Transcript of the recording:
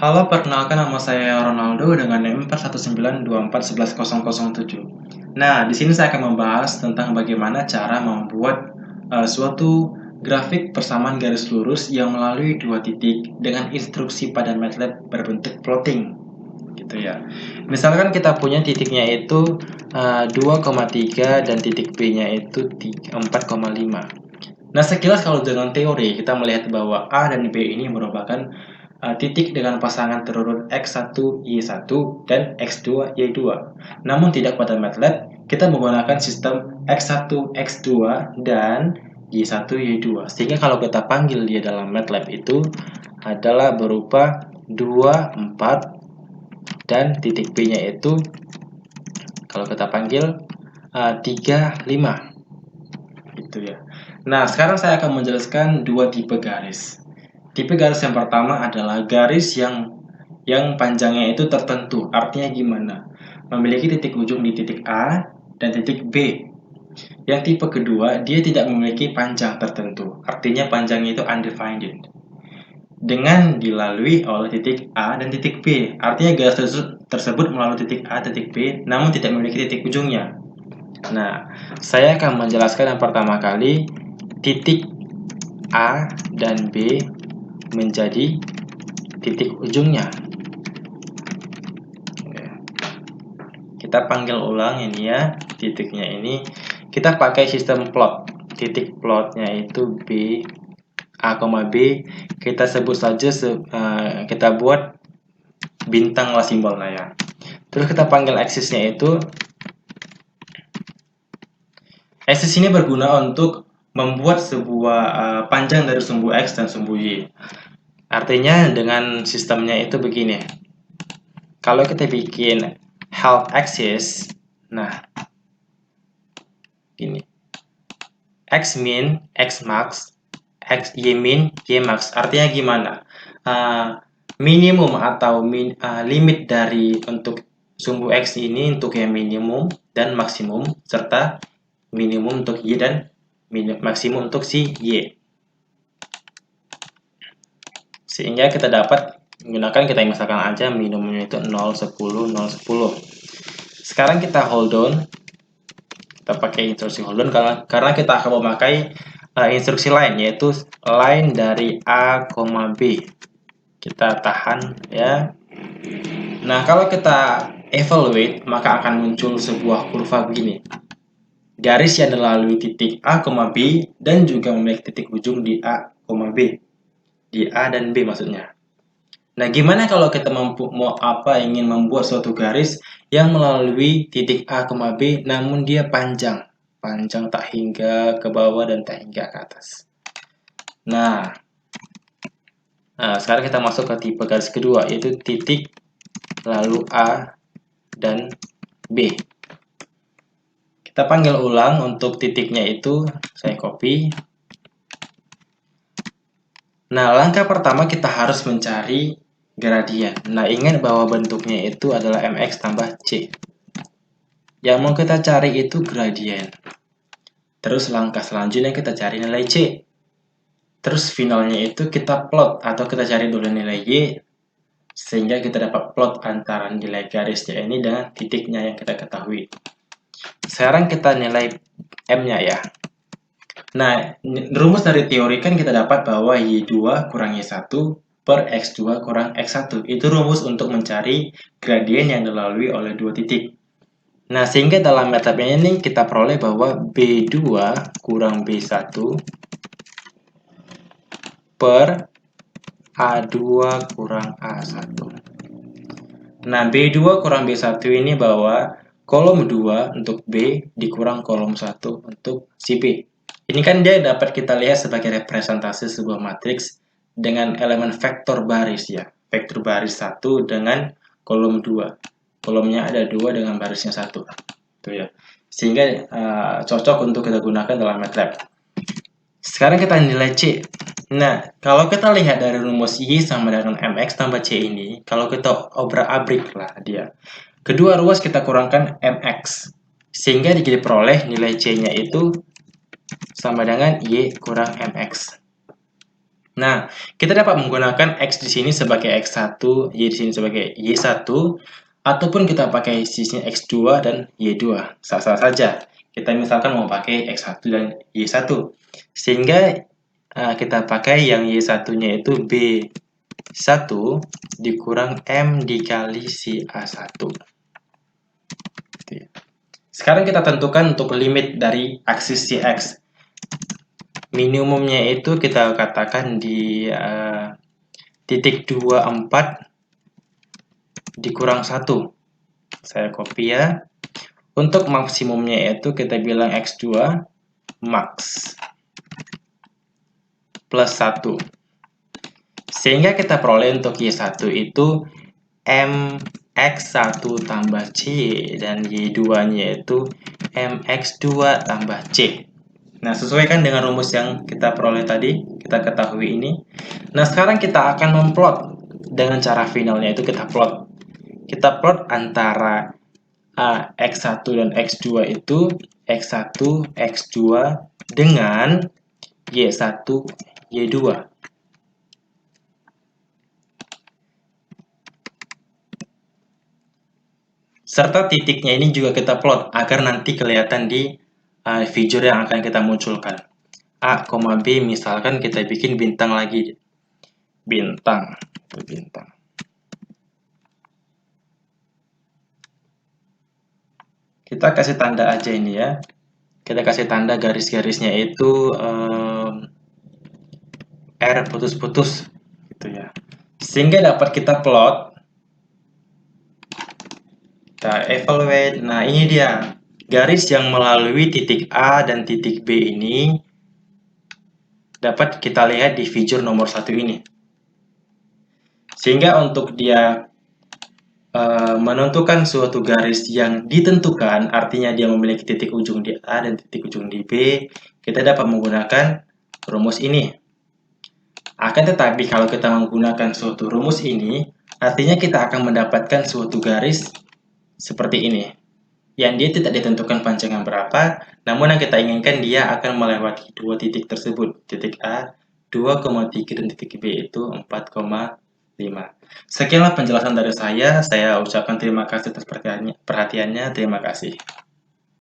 Halo, perkenalkan nama saya Ronaldo dengan NIM 41924110007. Nah, di sini saya akan membahas tentang bagaimana cara membuat suatu grafik persamaan garis lurus yang melalui dua titik dengan instruksi pada MATLAB berbentuk plotting, gitu ya. Misalkan kita punya titiknya itu 2,3 dan titik B-nya itu 4,5. Nah, sekilas kalau dengan teori kita melihat bahwa A dan B ini merupakan titik dengan pasangan terurut X1, Y1, dan X2, Y2. Namun tidak pada MATLAB, kita menggunakan sistem X1, X2, dan Y1, Y2. Sehingga kalau kita panggil dia dalam MATLAB itu adalah berupa 2, 4, dan titik B-nya itu kalau kita panggil 3, 5. Gitu ya. Nah, sekarang saya akan menjelaskan dua tipe garis. Tipe garis yang pertama adalah garis yang panjangnya itu tertentu. Artinya gimana? Memiliki titik ujung di titik A dan titik B. Yang tipe kedua, dia tidak memiliki panjang tertentu. Artinya panjangnya itu undefined. Dengan dilalui oleh titik A dan titik B. Artinya garis tersebut melalui titik A, titik B, namun tidak memiliki titik ujungnya. Nah, saya akan menjelaskan yang pertama kali titik A dan B menjadi titik ujungnya. Kita panggil ulang ini ya, titiknya ini. Kita pakai sistem plot. Titik plotnya itu B, A, B. Kita sebut saja, kita buat bintang lah simbolnya ya. Terus kita panggil aksisnya itu. Aksis ini berguna untuk membuat sebuah panjang dari sumbu X dan sumbu Y. Artinya dengan sistemnya itu begini. Kalau kita bikin help axis, nah ini X min, X max, X Y min, Y max. Artinya gimana? Minimum atau limit dari untuk sumbu X ini untuk yang minimum dan maksimum, serta minimum untuk Y dan maksimum untuk si Y. Sehingga kita dapat menggunakan, kita misalkan aja minimumnya itu 0, 10, 0, 10. Sekarang kita hold on. Kita pakai instruksi hold on karena kita akan memakai instruksi lain, yaitu line dari A, B. Kita tahan ya. Nah, kalau kita evaluate, maka akan muncul sebuah kurva begini. Garis yang melalui titik A, B dan juga memiliki titik ujung di A, B. Di A dan B maksudnya. Nah, gimana kalau kita ingin membuat suatu garis yang melalui titik A, B namun dia panjang tak hingga ke bawah dan tak hingga ke atas. Nah, sekarang kita masuk ke tipe garis kedua, yaitu titik lalu A dan B. Kita panggil ulang untuk titiknya itu, saya copy. Nah, langkah pertama kita harus mencari gradien. Nah, ingat bahwa bentuknya itu adalah MX tambah C. Yang mau kita cari itu gradien. Terus langkah selanjutnya kita cari nilai C. Terus finalnya itu kita plot atau kita cari dulu nilai Y. Sehingga kita dapat plot antara nilai garis C ini dengan titiknya yang kita ketahui. Sekarang kita nilai M-nya ya. Nah, rumus dari teori kan kita dapat bahwa Y2 kurang Y1 per X2 kurang X1. Itu rumus untuk mencari gradien yang dilalui oleh dua titik. Nah, sehingga dalam MATLAB ini kita peroleh bahwa B2 kurang B1 per A2 kurang A1. Nah, B2 kurang B1 ini bahwa kolom 2 untuk B dikurang kolom 1 untuk si B. Ini kan dia dapat kita lihat sebagai representasi sebuah matriks dengan elemen vektor baris ya. Vektor baris 1 dengan kolom 2. Kolomnya ada 2 dengan barisnya 1. Itu ya. Sehingga cocok untuk kita gunakan dalam MATLAB. Sekarang kita nilai C. Nah, kalau kita lihat dari rumus Y sama dengan MX tambah C ini, kalau kita obrak-abrik lah dia. Kedua ruas kita kurangkan MX. Sehingga diperoleh nilai C-nya itu sama dengan Y kurang MX. Nah, kita dapat menggunakan X di sini sebagai X1, Y di sini sebagai Y1, ataupun kita pakai sisinya X2 dan Y2. Sah-sah saja. Kita misalkan mau pakai X1 dan Y1. Sehingga kita pakai yang Y1-nya itu B1 dikurang M dikali si A1. Sekarang kita tentukan untuk limit dari aksis si X. Minimumnya itu kita katakan di titik 24 dikurang 1. Saya copy ya. Untuk maksimumnya itu kita bilang X2 max plus 1. Sehingga kita peroleh untuk Y1 itu MX1 tambah C dan Y2-nya itu MX2 tambah C. Nah, sesuaikan dengan rumus yang kita peroleh tadi, kita ketahui ini. Nah, sekarang kita akan memplot dengan cara finalnya itu kita plot. Kita plot antara X1 dan X2 itu X1, X2 dengan Y1, Y2. Serta titiknya ini juga kita plot agar nanti kelihatan di figure yang akan kita munculkan. A, B misalkan kita bikin bintang lagi. Bintang. Kita kasih tanda aja ini ya. Kita kasih tanda garis-garisnya itu R putus-putus gitu ya. Sehingga dapat kita plot. Kita evaluate. Nah, ini dia. Garis yang melalui titik A dan titik B ini dapat kita lihat di figure nomor 1 ini. Sehingga untuk dia menentukan suatu garis yang ditentukan, artinya dia memiliki titik ujung di A dan titik ujung di B, kita dapat menggunakan rumus ini. Akan tetapi kalau kita menggunakan suatu rumus ini, artinya kita akan mendapatkan suatu garis seperti ini. Yang dia tidak ditentukan panjangnya berapa, namun yang kita inginkan dia akan melewati dua titik tersebut. Titik A 2,3 dan titik B itu 4,5. Sekianlah penjelasan dari saya ucapkan terima kasih atas perhatiannya. Terima kasih.